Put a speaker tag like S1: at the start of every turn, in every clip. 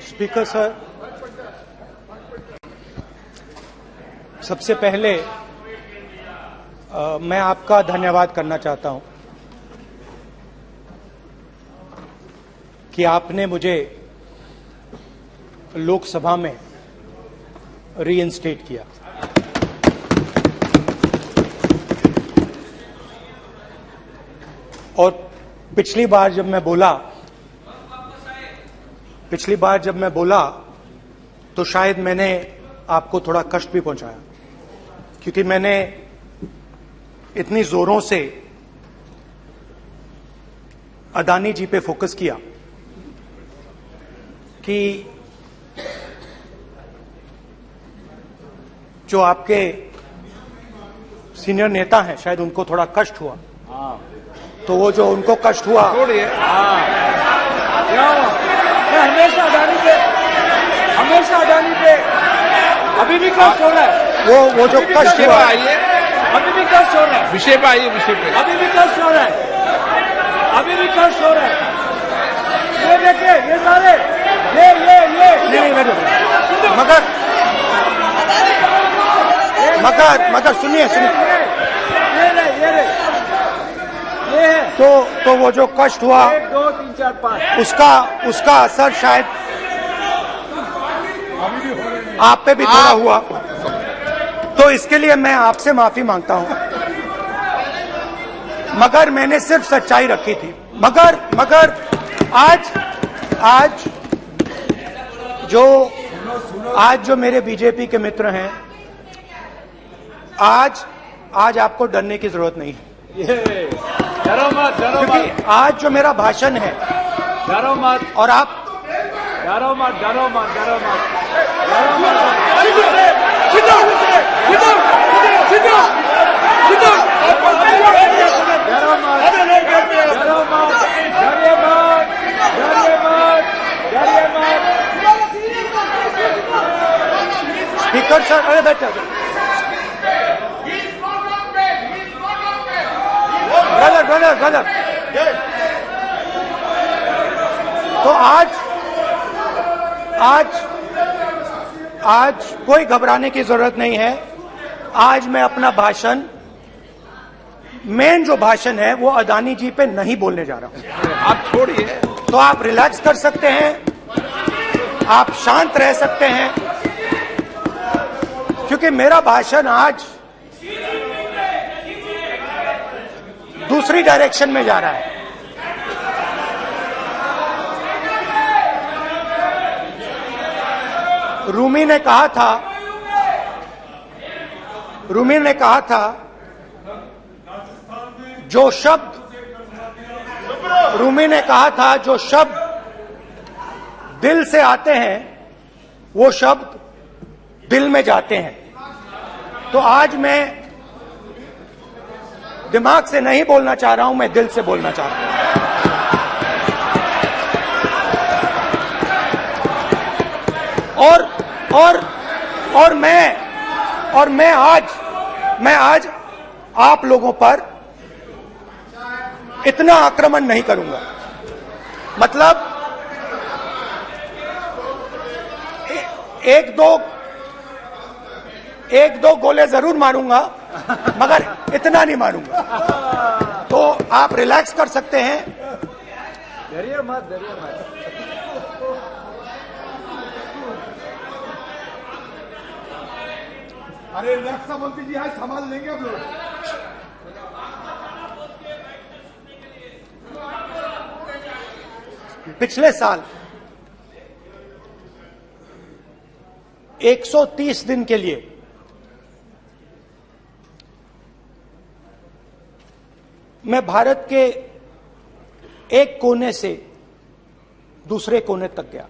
S1: Speaker sir, सबसे पहले मैं आपका धन्यवाद करना चाहता हूं कि आपने मुझे लोकसभा में रीइंस्टेट किया। और पिछली बार जब मैं बोला तो शायद मैंने आपको थोड़ा कष्ट भी पहुंचाया, क्योंकि मैंने इतनी जोरों से अदानी जी पे फोकस किया कि जो आपके सीनियर नेता हैं शायद उनको थोड़ा कष्ट हुआ। तो वो जो उनको कष्ट हुआ,
S2: हमेशा अदानी पे अभी भी कष्ट हो रहा है।
S1: वो जो कष्ट हुआ,
S2: अभी भी कष्ट हो रहा है।
S3: विषय पे आइए, विषय पे।
S2: अभी भी कष्ट हो रहा है, अभी भी कष्ट हो रहा है। ये देखिए, ये सारे ये
S1: मगर सुनिए
S2: ये है।
S1: तो वो जो कष्ट हुआ,
S2: 1 2 3 4 5
S1: उसका असर शायद आप पे भी थोड़ा हुआ। तो इसके लिए मैं आपसे माफी मांगता हूं, मगर मैंने सिर्फ सच्चाई रखी थी। मगर आज जो मेरे बीजेपी के मित्र हैं, आज आपको डरने की जरूरत नहीं है।
S2: डरो मत,
S1: क्योंकि आज जो मेरा भाषण है,
S2: डरो मत,
S1: और आप
S2: डरो मत।
S1: स्पीकर सर, अरे बैठ ब्रदर। तो आज कोई घबराने की जरूरत नहीं है। आज मैं अपना मेन जो भाषण है वो अदानी जी पे नहीं बोलने जा रहा हूं।
S3: आप छोड़िए,
S1: तो आप रिलैक्स कर सकते हैं, आप शांत रह सकते हैं, क्योंकि मेरा भाषण आज दूसरी डायरेक्शन में जा रहा है। रूमी ने कहा था जो शब्द दिल से आते हैं वो शब्द दिल में जाते हैं। तो आज मैं दिमाग से नहीं बोलना चाह रहा हूं, मैं दिल से बोलना चाह रहा हूं। और मैं आज आप लोगों पर इतना आक्रमण नहीं करूंगा। मतलब एक दो गोले जरूर मारूंगा, मगर इतना नहीं मारूंगा। तो आप रिलैक्स कर सकते हैं।
S2: डरिए मत।
S3: अरे रक्षा मंत्री जी आज संभाल लेंगे आप लोग।
S1: पिछले साल 130 दिन के लिए मैं भारत के एक कोने से दूसरे कोने तक गया,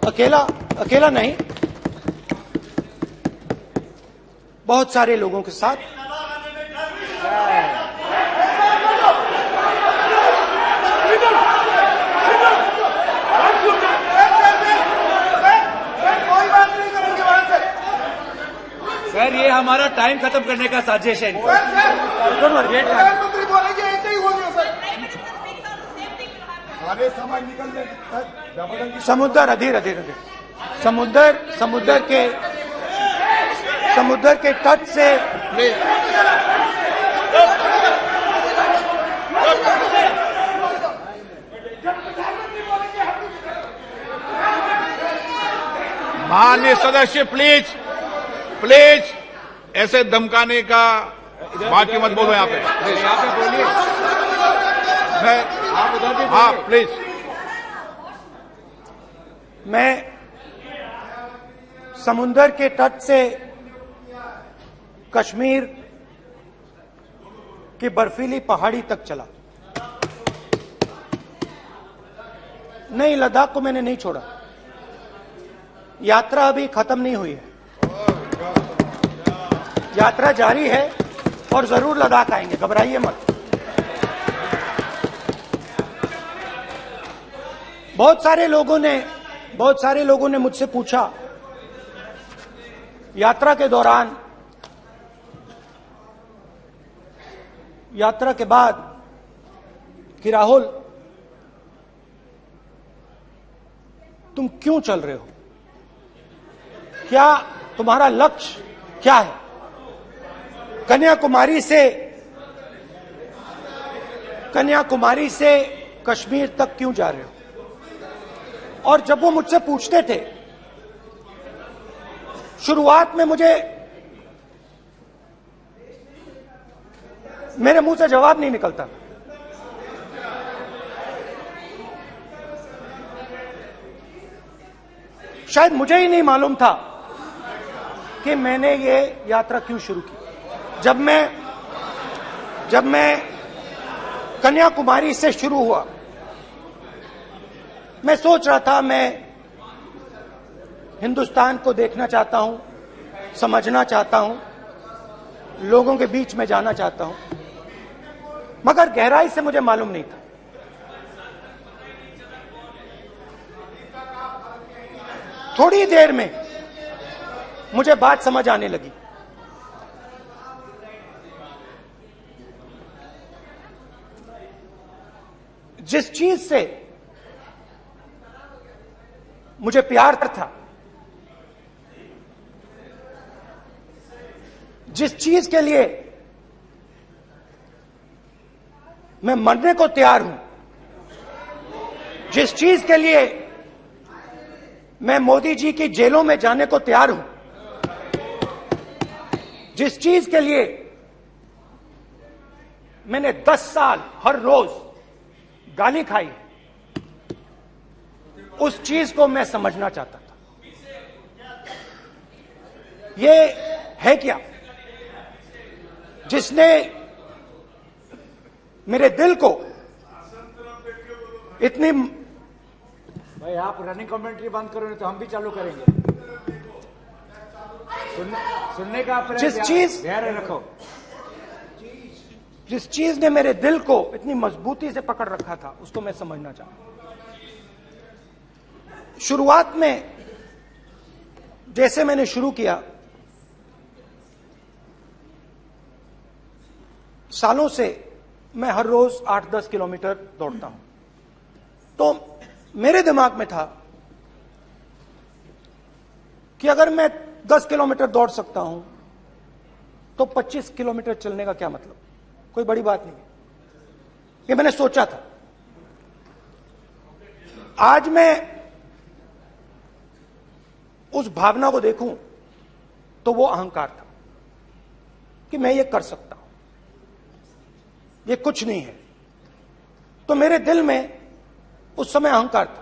S1: अकेला नहीं, बहुत सारे लोगों के साथ।
S2: सर, ये हमारा टाइम खत्म करने का साजिश है।
S3: प्रधानमंत्री बोलेंगे ऐसे ही होंगे सर। सारे समाज निकल जाए।
S1: समुद्र अधीर अधीर अधीर समुद्र के तट से
S4: माननीय सदस्य प्लीज प्लीज ऐसे धमकाने का बाकी मत बोलो यहाँ पे।
S2: बोलिए, आप उधर भी
S4: हाँ प्लीज।
S1: मैं समुद्र के तट से कश्मीर की बर्फीली पहाड़ी तक चला। नहीं, लद्दाख को मैंने नहीं छोड़ा। यात्रा अभी खत्म नहीं हुई है, यात्रा जारी है और जरूर लद्दाख आएंगे, घबराइए मत। बहुत सारे लोगों ने मुझसे पूछा यात्रा के दौरान, यात्रा के बाद कि राहुल तुम क्यों चल रहे हो, क्या तुम्हारा लक्ष्य क्या है, कन्याकुमारी से कश्मीर तक क्यों जा रहे हो। और जब वो मुझसे पूछते थे, शुरुआत में मेरे मुंह से जवाब नहीं निकलता। शायद मुझे ही नहीं मालूम था कि मैंने ये यात्रा क्यों शुरू की। जब मैं कन्याकुमारी से शुरू हुआ, मैं सोच रहा था मैं हिंदुस्तान को देखना चाहता हूं, समझना चाहता हूं, लोगों के बीच में जाना चाहता हूं, मगर गहराई से मुझे मालूम नहीं था। थोड़ी देर में मुझे बात समझ आने लगी। जिस चीज से मुझे प्यार था, जिस चीज के लिए मैं मरने को तैयार हूं, जिस चीज के लिए मैं मोदी जी की जेलों में जाने को तैयार हूं, जिस चीज के लिए मैंने 10 साल हर रोज गाली खाई, उस चीज को मैं समझना चाहता था। ये है क्या जिसने मेरे दिल को इतनी।
S2: भाई आप रनिंग कमेंट्री बंद करो, नहीं तो हम भी चालू करेंगे। सुनने का आप
S1: जिस चीज ने मेरे दिल को इतनी मजबूती से पकड़ रखा था, उसको मैं समझना चाहता। शुरुआत में जैसे मैंने शुरू किया, सालों से मैं हर रोज 8-10 किलोमीटर दौड़ता हूं, तो मेरे दिमाग में था कि अगर मैं 10 किलोमीटर दौड़ सकता हूं तो 25 किलोमीटर चलने का क्या मतलब, कोई बड़ी बात नहीं है। ये मैंने सोचा था। आज मैं उस भावना को देखूं तो वो अहंकार था कि मैं ये कर सकता हूं, ये कुछ नहीं है। तो मेरे दिल में उस समय अहंकार था।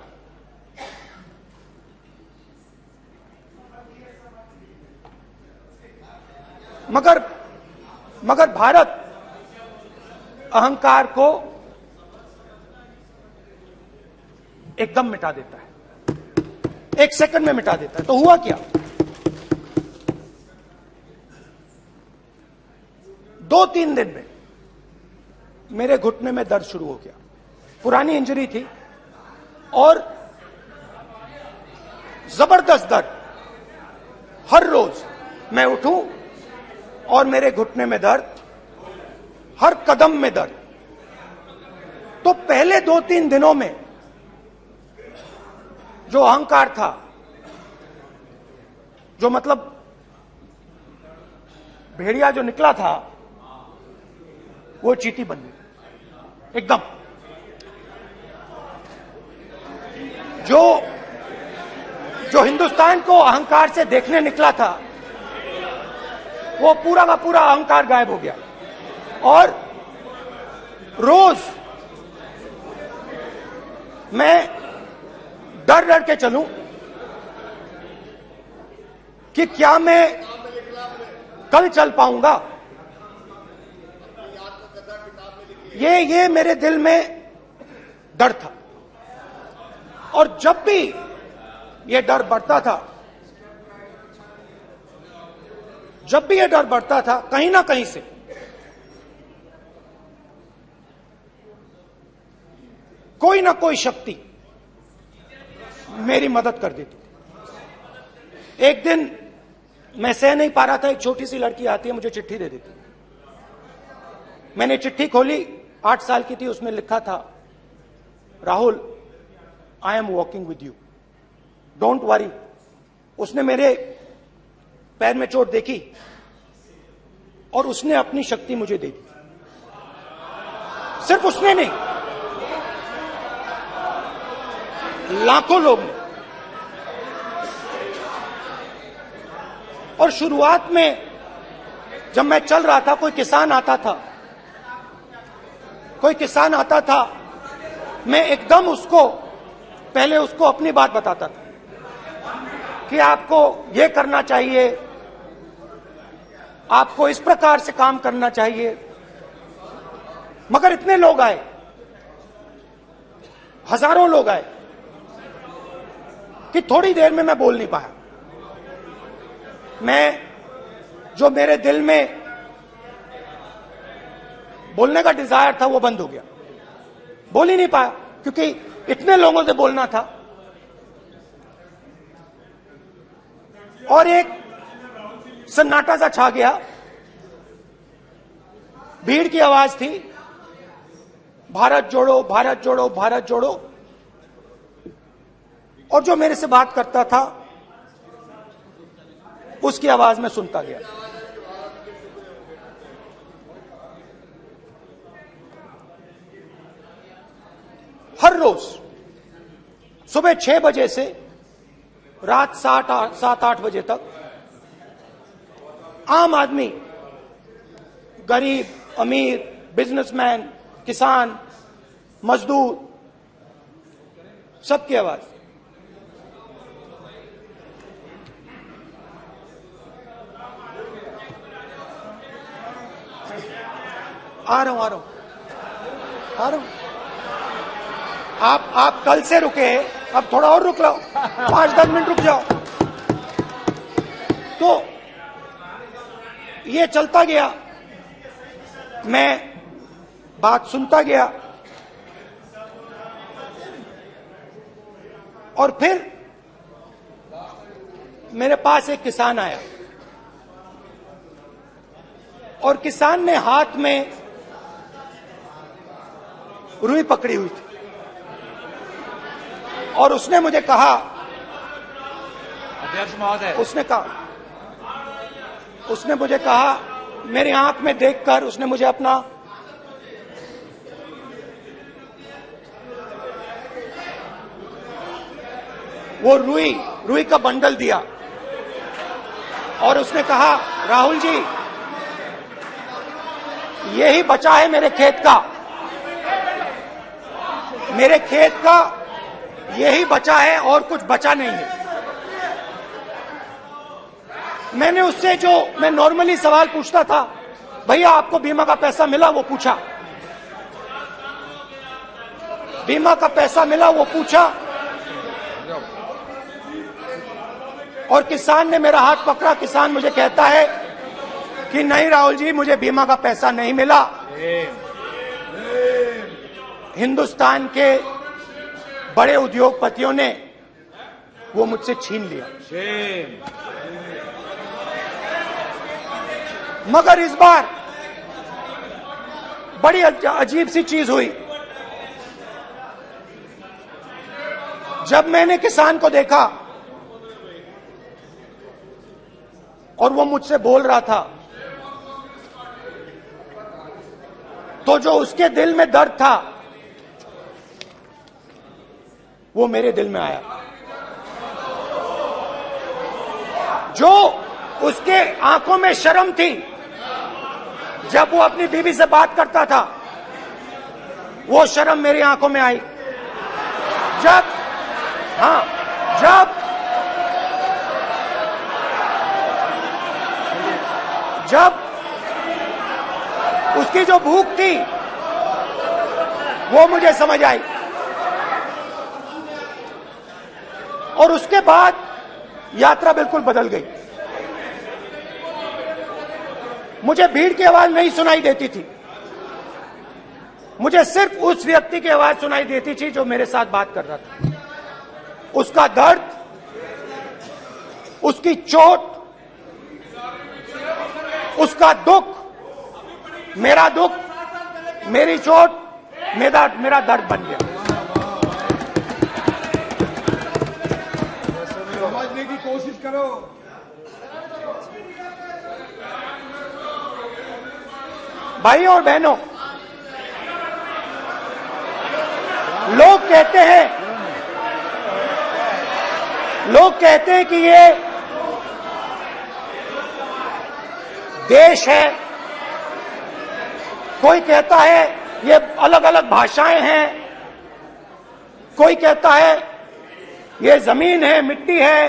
S1: मगर भारत अहंकार को एकदम मिटा देता है, 1 सेकंड में मिटा देता है। तो हुआ क्या, 2-3 दिन में मेरे घुटने में दर्द शुरू हो गया। पुरानी इंजरी थी और जबरदस्त दर्द। हर रोज मैं उठूं और मेरे घुटने में दर्द, हर कदम में दर्द। तो पहले 2-3 दिनों में जो अहंकार था, जो मतलब भेड़िया जो निकला था, वो चींटी बन गई एकदम। जो हिंदुस्तान को अहंकार से देखने निकला था, वो पूरा का पूरा अहंकार गायब हो गया। और रोज मैं डर डर के चलूं कि क्या मैं कल चल पाऊंगा। ये मेरे दिल में डर था। और जब भी ये डर बढ़ता था, कहीं ना कहीं से कोई ना कोई शक्ति मेरी मदद कर देती थी। एक दिन मैं सह नहीं पा रहा था, एक छोटी सी लड़की आती है, मुझे चिट्ठी दे देती। मैंने चिट्ठी खोली, 8 साल की थी, उसमें लिखा था, Rahul, I am walking with you, don't worry. उसने मेरे पैर में चोट देखी और उसने अपनी शक्ति मुझे दे दी। सिर्फ उसने नहीं, लाखों लोग ने। और शुरुआत में जब मैं चल रहा था, कोई किसान आता था, मैं एकदम पहले उसको अपनी बात बताता था कि आपको ये करना चाहिए, आपको इस प्रकार से काम करना चाहिए। मगर इतने लोग आए, हजारों लोग आए, कि थोड़ी देर में मैं बोल नहीं पाया। जो मेरे दिल में बोलने का डिजायर था, वो बंद हो गया। बोल ही नहीं पाया, क्योंकि इतने लोगों से बोलना था। और एक सन्नाटा सा छा गया, भीड़ की आवाज थी, भारत जोड़ो, भारत जोड़ो, भारत जोड़ो। और जो मेरे से बात करता था, उसकी आवाज में सुनता गया। हर रोज सुबह 6 बजे से रात 7-8 बजे तक आम आदमी, गरीब, अमीर, बिजनेसमैन, किसान, मजदूर, सबकी आवाज। आ रहा हूं। आप कल से रुके, अब थोड़ा और रुक लो, 5-10 मिनट रुक जाओ। तो ये चलता गया, मैं बात सुनता गया। और फिर मेरे पास एक किसान आया, और किसान ने हाथ में रुई पकड़ी हुई थी, और उसने मुझे कहा,
S2: अध्यक्ष महोदय,
S1: उसने मुझे कहा, मेरी आंख में देखकर उसने मुझे अपना वो रुई का बंडल दिया, और उसने कहा, राहुल जी, यही बचा है मेरे खेत का यही बचा है, और कुछ बचा नहीं है। मैंने उससे, जो मैं नॉर्मली सवाल पूछता था, भैया आपको बीमा का पैसा मिला, वो पूछा। बीमा का पैसा मिला, वो पूछा। और किसान ने मेरा हाथ पकड़ा। किसान मुझे कहता है कि नहीं राहुल जी, मुझे बीमा का पैसा नहीं मिला, हिंदुस्तान के बड़े उद्योगपतियों ने वो मुझसे छीन लिया। मगर इस बार बड़ी अजीब सी चीज हुई। जब मैंने किसान को देखा और वो मुझसे बोल रहा था, तो जो उसके दिल में दर्द था वो मेरे दिल में आया। जो उसके आंखों में शर्म थी जब वो अपनी बीवी से बात करता था, वो शर्म मेरी आंखों में आई। जब उसकी जो भूख थी वो मुझे समझ आई। और उसके बाद यात्रा बिल्कुल बदल गई। मुझे भीड़ की आवाज नहीं सुनाई देती थी, मुझे सिर्फ उस व्यक्ति की आवाज सुनाई देती थी जो मेरे साथ बात कर रहा था। उसका दर्द, उसकी चोट, उसका दुख, मेरा दुख, मेरी चोट, मेरा दर्द बन गया।
S3: समझने की कोशिश करो।
S1: भाइयों और बहनों, लोग कहते हैं कि ये देश है, कोई कहता है ये अलग अलग भाषाएं हैं, कोई कहता है ये जमीन है, मिट्टी है,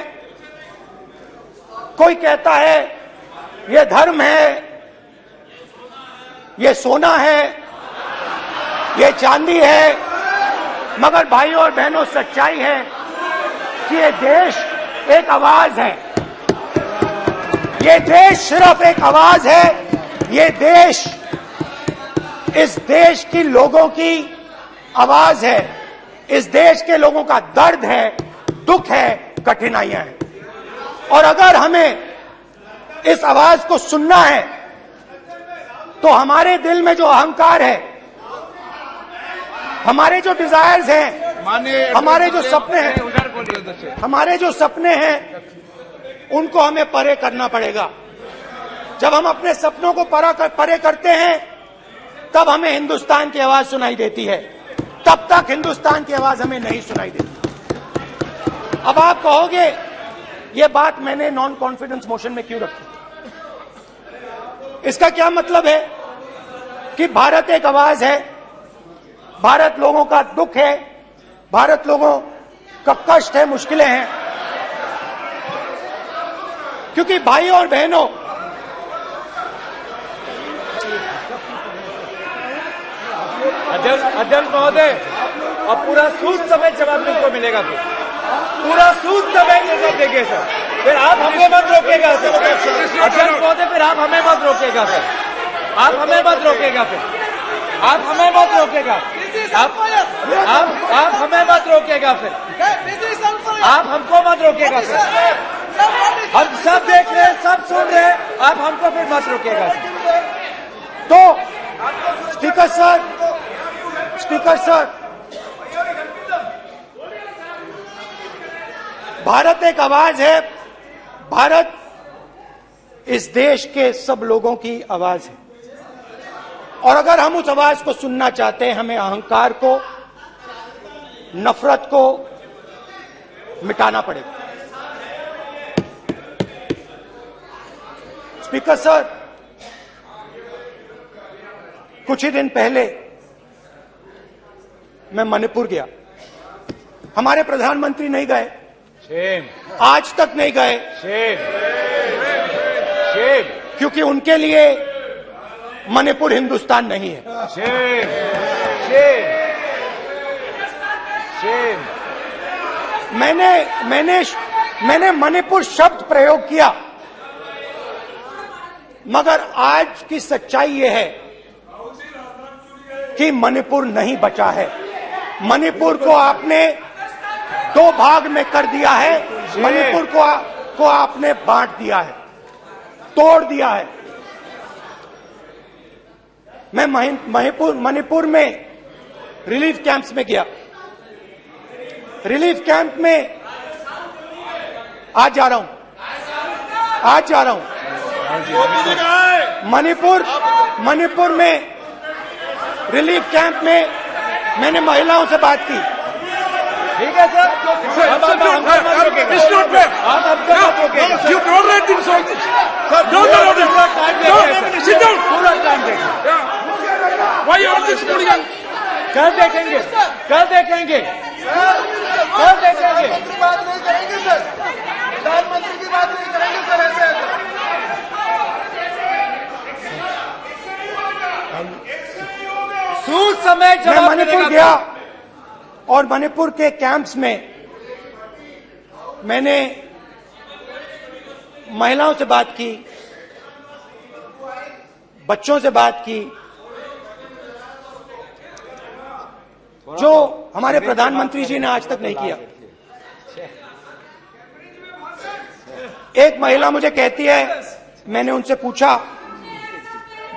S1: कोई कहता है ये धर्म है, ये सोना है, ये चांदी है। मगर भाइयों और बहनों, सच्चाई है कि ये देश एक आवाज है। ये देश सिर्फ एक आवाज है। ये देश, इस देश की लोगों की आवाज है। इस देश के लोगों का दर्द है, दुख है, कठिनाइयां हैं। और अगर हमें इस आवाज को सुनना है तो हमारे दिल में जो अहंकार है, हमारे जो डिजायर्स हैं, हमारे जो सपने हैं, उनको हमें परे करना पड़ेगा। जब हम अपने सपनों को परे करते हैं तब हमें हिंदुस्तान की आवाज सुनाई देती है, तब तक हिंदुस्तान की आवाज हमें नहीं सुनाई देती। अब आप कहोगे ये बात मैंने नॉन कॉन्फिडेंस मोशन में क्यों रखी? इसका क्या मतलब है कि भारत एक आवाज है, भारत लोगों का दुख है, भारत लोगों का कष्ट है, मुश्किलें हैं। क्योंकि भाइयों और बहनों,
S2: अध्यक्ष महोदय, अब पूरा सूद समेत जवाब तुमको मिलेगा, तो पूरा सूद समेत जवाब देंगे सर। फिर आप हमें मत रोकेगा सर। अध्यक्ष महोदय, फिर आप हमें मत रोकेगा सर। आप हमें मत रोकेगा, फिर आप हमें मत रोकेगा, आप हमें मत रोकेगा, फिर आप हमको मत रोकेगा सर। हम सब देख रहे हैं, सब सुन रहे हैं, आप हमको फिर मत रोकेगा सर।
S1: तो स्पीकर सर, भारत एक आवाज है। भारत इस देश के सब लोगों की आवाज है। और अगर हम उस आवाज को सुनना चाहते हैं, हमें अहंकार को, नफरत को मिटाना पड़ेगा। स्पीकर सर, कुछ ही दिन पहले मैं मणिपुर गया। हमारे प्रधानमंत्री नहीं गए, आज तक नहीं गए, क्योंकि उनके लिए मणिपुर हिंदुस्तान नहीं है। मैंने मणिपुर शब्द प्रयोग किया, मगर आज की सच्चाई यह है कि मणिपुर नहीं बचा है। मणिपुर को आपने दो भाग में कर दिया है। मणिपुर को आपने बांट दिया है, तोड़ दिया है। मैं मणिपुर में रिलीफ कैंप्स में गया। रिलीफ कैंप में आज जा रहा हूं, आज जा रहा हूं मणिपुर में रिलीफ कैंप में मैंने महिलाओं से बात की।
S2: ठीक है सर, आप अब
S5: You tolerate insult. Don't allow this. Sit down.
S2: पूरा टाइम देंगे।
S5: Why you are this hooligan?
S2: कल देखेंगे, कल देखेंगे, कल देखेंगे।
S3: बात नहीं करेंगे सर, प्रधानमंत्री की बात नहीं करेंगे सर ऐसे।
S2: सूद समय
S1: मैं
S2: जवाब
S1: मणिपुर
S2: मिलेगा।
S1: गया और मणिपुर के कैंप्स में मैंने महिलाओं से बात की, बच्चों से बात की, जो हमारे प्रधानमंत्री जी ने आज तक नहीं किया। एक महिला मुझे कहती है, मैंने उनसे पूछा,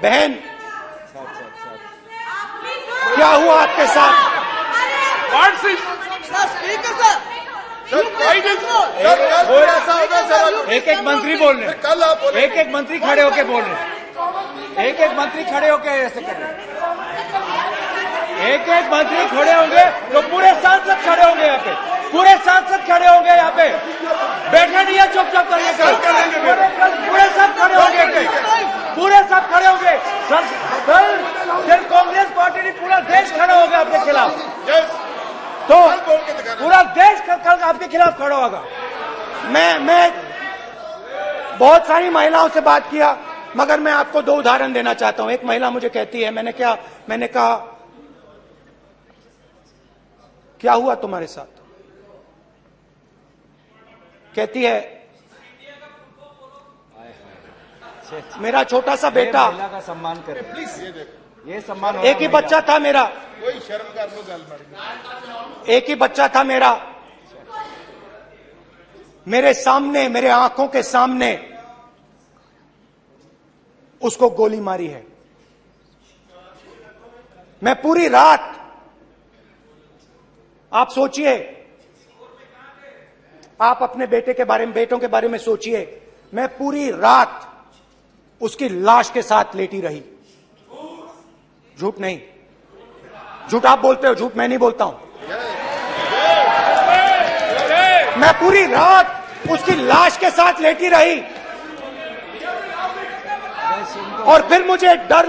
S1: बहन क्या हुआ आपके साथ?
S5: What's this?
S2: एक एक मंत्री बोल रहे हैं,
S3: कल आप बोले
S2: एक एक मंत्री खड़े होके बोल रहे हैं, एक एक मंत्री खड़े होके ऐसे कर रहे हैं। एक एक मंत्री खड़े होंगे तो पूरे सांसद खड़े होंगे यहाँ पे, पूरे सांसद खड़े होंगे यहाँ पे। बैठे नहीं है, चुपचाप करिए। पूरे सब खड़े होंगे, पूरे सब खड़े होंगे। कल कांग्रेस पार्टी ने पूरा देश खड़ा होगा आपके खिलाफ, तो पूरा देश कल आपके खिलाफ खड़ा होगा।
S1: मैं बहुत सारी महिलाओं से बात किया, मगर मैं आपको दो उदाहरण देना चाहता हूं। एक महिला मुझे कहती है, मैंने कहा क्या हुआ तुम्हारे साथ? कहती है, मेरा छोटा सा बेटा,
S2: महिला का सम्मान करें प्लीज, ये सम्मान।
S1: एक ही बच्चा था मेरा,
S3: कोई शर्म कर लो गल मारी।
S1: एक ही बच्चा था मेरा, मेरे सामने, मेरे आंखों के सामने उसको गोली मारी है। मैं पूरी रात, आप सोचिए, आप अपने बेटे के बारे में, बेटों के बारे में सोचिए, मैं पूरी रात उसकी लाश के साथ लेटी रही। झूठ नहीं, झूठ आप बोलते हो, झूठ मैं नहीं बोलता हूं। मैं पूरी रात उसकी लाश के साथ लेटी रही और फिर मुझे डर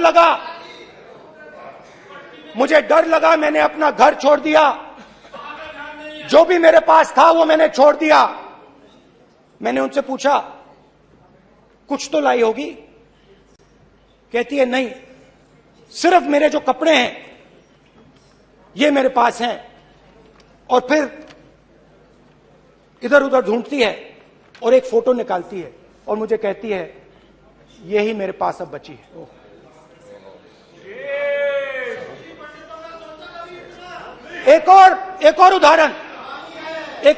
S1: लगा, मैंने अपना घर छोड़ दिया, जो भी मेरे पास था वो मैंने छोड़ दिया। मैंने उनसे पूछा, कुछ तो लाई होगी? कहती है, नहीं, सिर्फ मेरे जो कपड़े हैं ये मेरे पास हैं। और फिर इधर उधर ढूंढती है और एक फोटो निकालती है और मुझे कहती है, यही मेरे पास अब बची है। एक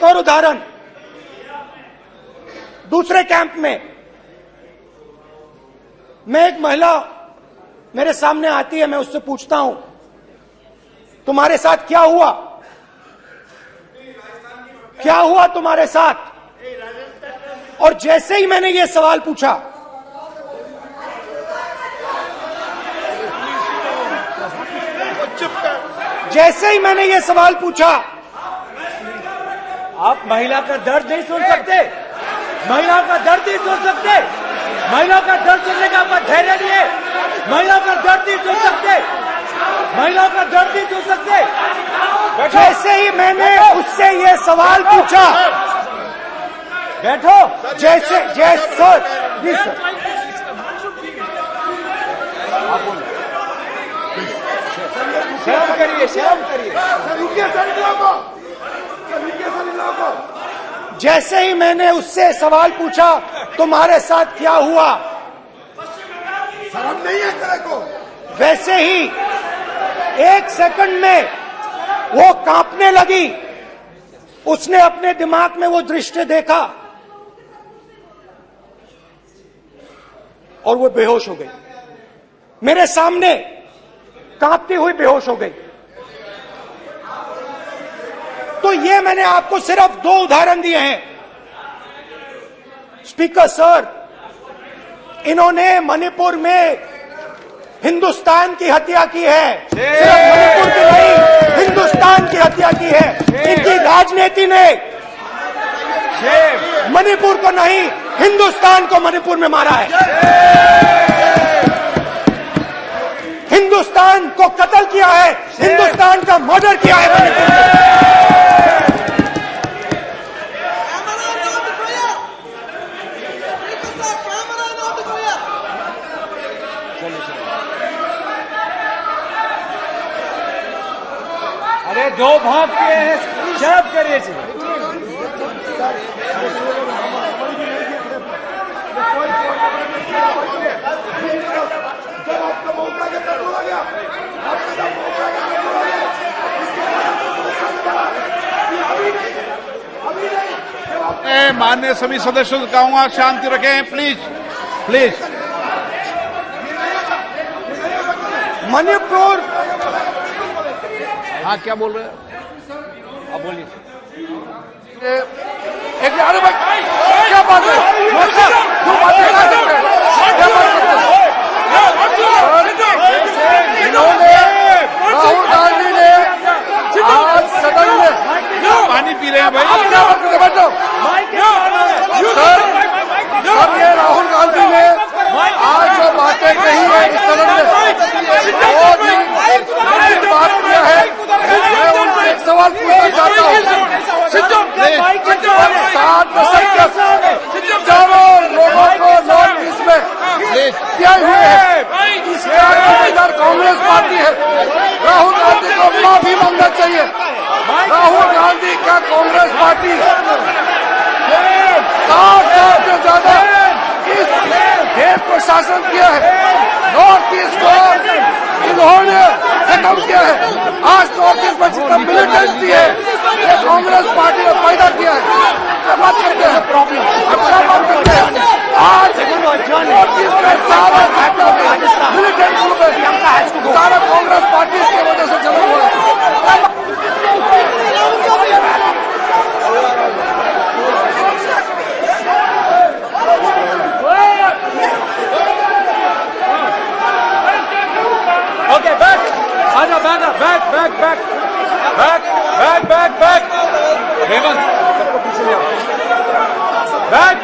S1: और उदाहरण, दूसरे कैंप में मैं, एक महिला मेरे सामने आती है, मैं उससे पूछता हूं, तुम्हारे साथ क्या हुआ? क्या हुआ तुम्हारे साथ? और जैसे ही मैंने ये सवाल पूछा, जैसे ही मैंने ये सवाल पूछा,
S2: आप महिला का दर्द नहीं सुन सकते, महिला का दर्द नहीं सुन सकते, महिला का दर्द सुनने का आपका धैर्य नहीं है, महिला का दर्द नहीं सुन सकते, महिला का दर्द नहीं सुन सकते।
S1: जैसे ही मैंने उससे ये सवाल पूछा,
S2: बैठो,
S1: जैसे सर, जी सर,
S2: शर्म करिए, शर्म करिए।
S1: जैसे ही मैंने उससे सवाल पूछा, तुम्हारे साथ क्या हुआ,
S3: शर्म नहीं है तेरे को?
S1: वैसे ही एक सेकंड में वो कांपने लगी। उसने अपने दिमाग में वो दृश्य देखा और वो बेहोश हो गई। मेरे सामने कांपती हुई बेहोश हो गई। तो ये मैंने आपको सिर्फ 2 उदाहरण दिए हैं। स्पीकर सर, इन्होंने मणिपुर में हिंदुस्तान की हत्या की है, सिर्फ मणिपुर की नहीं, हिंदुस्तान की हत्या की है। इनकी राजनीति ने मणिपुर को नहीं, हिंदुस्तान को मणिपुर में मारा है। हिंदुस्तान को कत्ल किया है, हिंदुस्तान का मर्डर किया है मणिपुर में।
S2: अरे 2 भाग के हैं, जब करिए
S4: माननीय सभी सदस्यों से कहूंगा शांति रखें, प्लीज प्लीज।
S1: मणिपुर,
S4: हाँ क्या बोल रहे हैं?
S2: अब बोलिए।
S5: एक अरे भाई क्या बात है? जो बात है क्या बात इन्होंने राहुल गांधी ने आज सदन में
S4: पानी पी रहे हैं भाई।
S5: आप क्या बात करते बैठो सर, ये राहुल गांधी ने आज जो बातें कही है इस सदन में बहुत ही बात किया है। मैं उनसे एक सवाल पूछना चाहता हूँ। 7 दशक तक हजारों लोगों को नॉर्थ ईस्ट में किया हुए है, इसका जिम्मेदार कांग्रेस पार्टी है। राहुल गांधी को माफी मांगना चाहिए। राहुल गांधी का कांग्रेस पार्टी 7 साल से ज्यादा इस देश को शासन किया है। नॉर्थ ईस्ट को इन्होंने खत्म किया है। आज नॉर्थ ईस्ट में जितना मिलिटेंसी है ये कांग्रेस पार्टी ने पैदा किया है। क्या बात करते हैं? अच्छा बात करते हैं। आज नॉर्थ ईस्ट में सारा मिलिटेंट ग्रुप है, सारा कांग्रेस पार्टी की वजह से चला हुआ है।
S2: ओके, बैक आजा, बैक हेमंत सबको पीछे ले आओ। बैक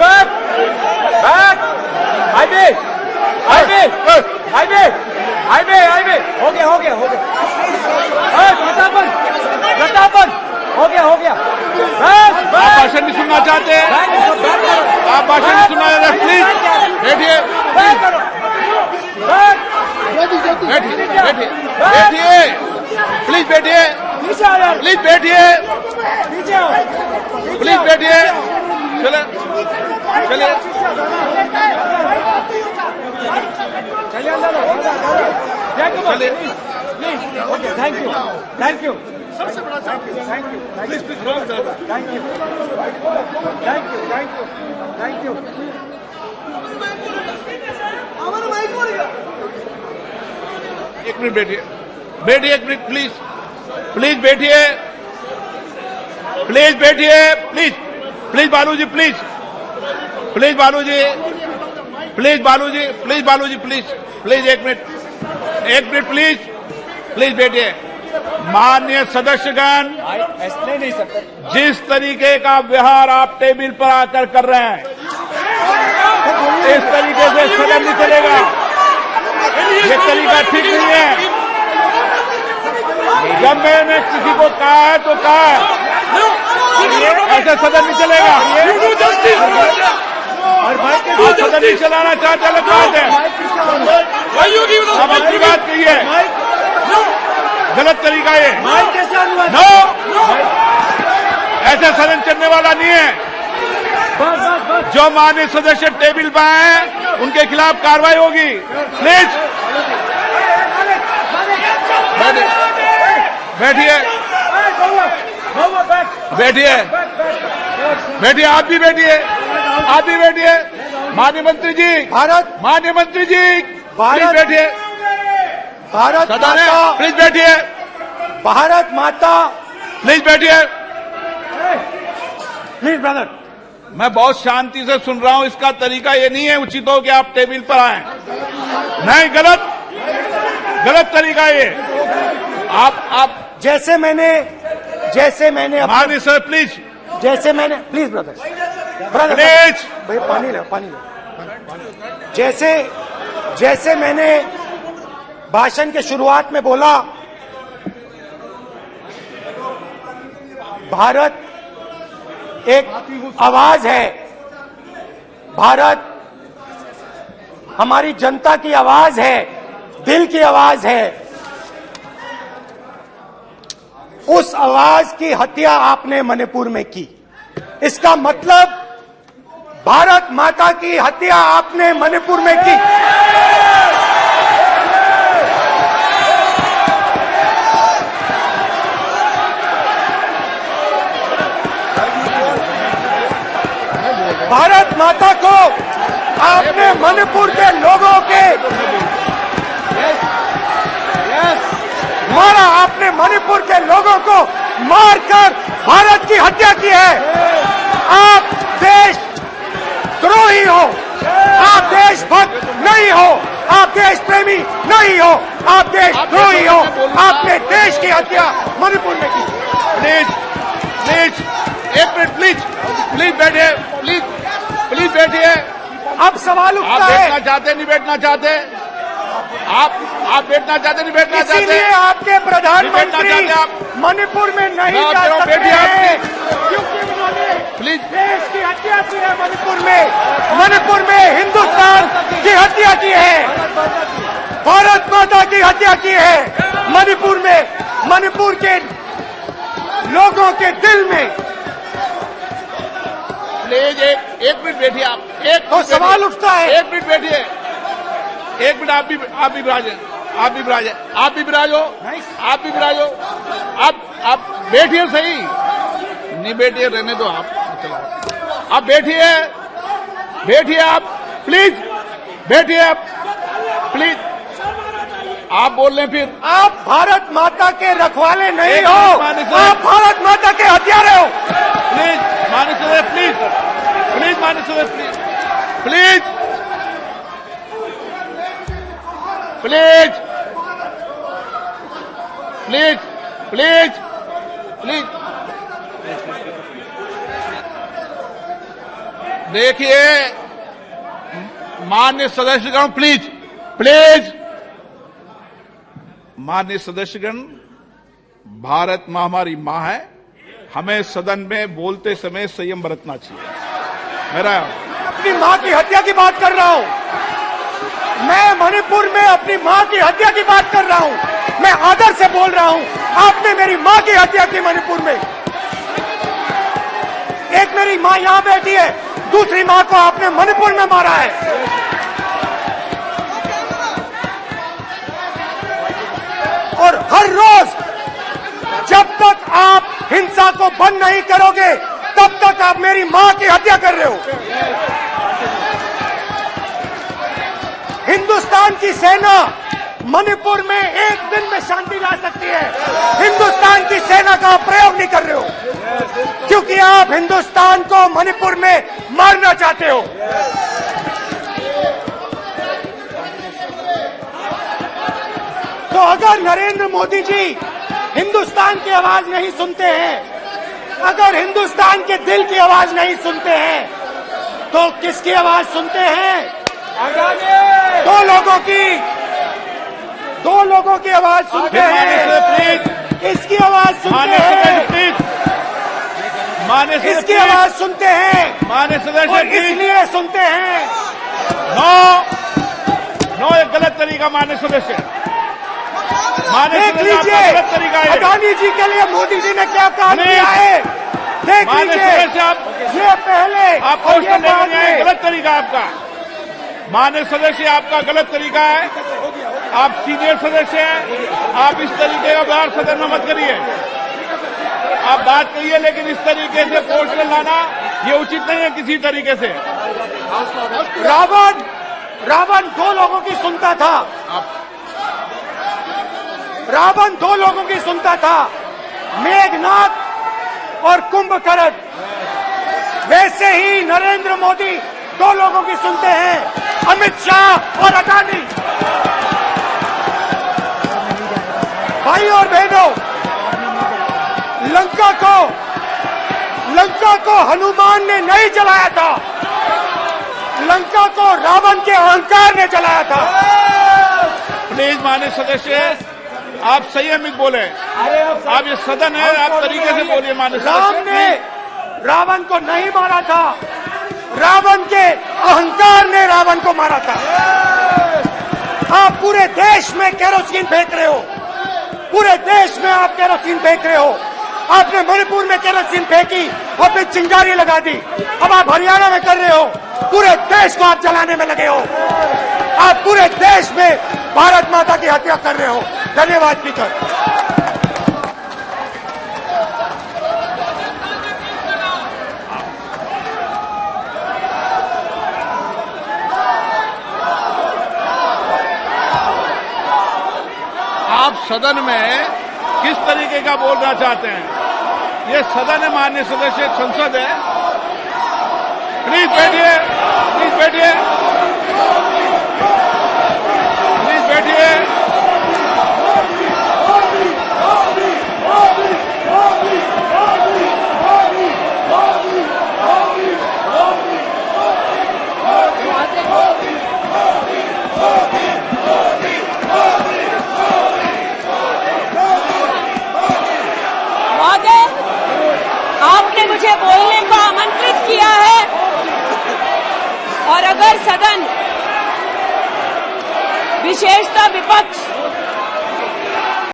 S2: हाईवे हो गया प्रतापन हो गया।
S4: आप भाषण नहीं सुनना चाहते हैं? आप भाषण नहीं सुनना चाहते? प्लीज बैठिए, प्लीज बैठिए, चलिए
S2: थैंक यू
S4: एक मिनट बैठिए, एक मिनट प्लीज बैठिए, प्लीज बालूजी, प्लीज एक मिनट प्लीज बैठिए। माननीय सदस्यगण,
S2: ऐसे नहीं सकते।
S4: जिस तरीके का व्यवहार आप टेबल पर आकर कर रहे हैं, इस तरीके से सदन नहीं चलेगा। ये तरीका ठीक नहीं है। जब मैंने किसी को कहा है तो कहा है, ऐसे सदन नहीं चलेगा। आप सदन नहीं चलाना चाहते, अलग बात है। अब अपनी बात कहिए, गलत तरीका ये। नो, ऐसे सदन चलने वाला नहीं है। जो माननीय सदस्य टेबल पर हैं, उनके खिलाफ कार्रवाई होगी। प्लीज बैठिए, आप भी बैठिए। माननीय मंत्री जी, प्लीज बैठिए।
S1: भारत
S4: सदन है,
S1: माता,
S4: प्लीज बैठिए।
S1: भारत माता,
S4: प्लीज बैठिए।
S1: Please brother.
S4: मैं बहुत शांति से सुन रहा हूं, इसका तरीका ये नहीं है उचित हो कि आप टेबल पर आए। नहीं, गलत तरीका ये। आप
S1: जैसे मैंने
S4: माननीय sir please,
S1: please brother
S4: please
S1: भाई पानी लो। जैसे मैंने भाषण के शुरुआत में बोला, भारत एक आवाज है, भारत हमारी जनता की आवाज है, दिल की आवाज है। उस आवाज की हत्या आपने मणिपुर में की। इसका मतलब भारत माता की हत्या आपने मणिपुर में की। भारत माता को आपने मणिपुर के लोगों के मारा, आपने मणिपुर के लोगों को मारकर भारत की हत्या की है। आप देशद्रोही हो, आप देशभक्त नहीं हो, आप देश प्रेमी नहीं हो, आप देशद्रोही हो। आपने देश की हत्या मणिपुर में की।
S4: प्लीज एक मिनट, प्लीज बैठिए, प्लीज बैठिए।
S1: अब सवाल उठता
S4: आप
S1: है,
S4: बैठना चाहते नहीं बैठना चाहते, आप बैठना चाहते नहीं बैठना चाहते,
S1: इसीलिए आपके प्रधानमंत्री मणिपुर में नहीं जा सकते हैं, क्योंकि उन्होंने
S4: प्लीज
S1: देश की हत्या की है। मणिपुर में हिंदुस्तान की हत्या की है, भारत माता की हत्या की है। मणिपुर के लोगों के दिल में।
S4: प्लीज एक मिनट बैठिए आप।
S1: तो सवाल उठता है,
S4: एक मिनट बैठिए, एक मिनट। आप भी विराजे, आप भी विराजो। आप बैठिए, सही नहीं बैठिए, रहने दो आप बैठिए आप प्लीज बैठिए आप प्लीज। आप बोल रहे फिर
S1: आप भारत माता के रखवाले नहीं
S4: एक
S1: हो,
S4: मिनट, माननीय
S1: आप भारत माता के हत्यारे हो।
S4: प्लीज माननीय सदस्य, प्लीज माननीय सदस्य, प्लीज। देखिए माननीय सदस्यगण, प्लीज माननीय सदस्यगण, भारत मां हमारी मां है, हमें सदन में बोलते समय संयम बरतना चाहिए। मेरा
S1: अपनी मां की हत्या की बात कर रहा हूं मैं, मणिपुर में अपनी मां की हत्या की बात कर रहा हूं मैं, आदर से बोल रहा हूं। आपने मेरी मां की हत्या की मणिपुर में। एक मेरी मां यहां बैठी है, दूसरी मां को आपने मणिपुर में मारा है। और हर रोज जब तक आप हिंसा को बंद नहीं करोगे, तब तक आप मेरी मां की हत्या कर रहे हो। हिंदुस्तान की सेना मणिपुर में एक दिन में शांति ला सकती है। हिंदुस्तान की सेना का प्रयोग नहीं कर रहे हो, क्योंकि आप हिंदुस्तान को मणिपुर में मारना चाहते हो। तो अगर नरेंद्र मोदी जी हिंदुस्तान की आवाज नहीं सुनते हैं, अगर हिंदुस्तान के दिल की आवाज नहीं सुनते हैं, तो किसकी आवाज सुनते हैं? दो लोगों की आवाज सुनते हैं। इसकी आवाज सुनते हैं, इसकी आवाज सुनते हैं,
S4: माननीय सदस्य,
S1: और इसलिए सुनते हैं।
S4: नो ये गलत तरीका माननीय सदस्य,
S1: देख लीजिए
S4: गलत तरीका है।
S1: अडानी जी के लिए मोदी जी ने क्या काम किया है, देख लीजिए। ये पहले
S4: आप
S1: और ये बाद में।
S4: गलत तरीका आपका माननीय सदस्य, आपका गलत तरीका है। आप सीनियर सदस्य हैं, आप इस तरीके का व्यवहार सदन में मत करिए। आप बात करिए, लेकिन इस तरीके से पोस्टर लाना ये उचित नहीं है किसी तरीके से।
S1: रावण दो लोगों की सुनता था, रावण दो लोगों की सुनता था, मेघनाथ और कुंभकर्ण। वैसे ही नरेंद्र मोदी दो लोगों की सुनते हैं, अमित शाह और अडानी। भाई और बहनों, लंका को हनुमान ने नहीं जलाया था, लंका को रावण के अहंकार ने जलाया था।
S4: प्लीज माननीय सदस्य, आप संयमित बोले। आप ये सदन है, आप तरीके से बोलिए। माननीय
S1: राम
S4: सदस्य,
S1: ने रावण को नहीं मारा था, रावण के अहंकार ने रावण को मारा था। आप पूरे देश में केरोसिन फेंक रहे हो, पूरे देश में आप केरोसिन फेंक रहे हो। आपने मणिपुर में केरोसिन फेंकी और फिर चिंगारी लगा दी। अब आप हरियाणा में कर रहे हो, पूरे देश को आप जलाने में लगे हो। आप पूरे देश में भारत माता की हत्या कर रहे हो। धन्यवाद स्पीकर।
S4: आप सदन में किस तरीके का बोलना चाहते हैं? ये सदन है, माननीय सदस्य, संसद है। प्लीज बैठिए, प्लीज बैठिए, प्लीज बैठिए।
S6: आपने मुझे बोलने को आमंत्रित किया है और अगर सदन विशेषतः विपक्ष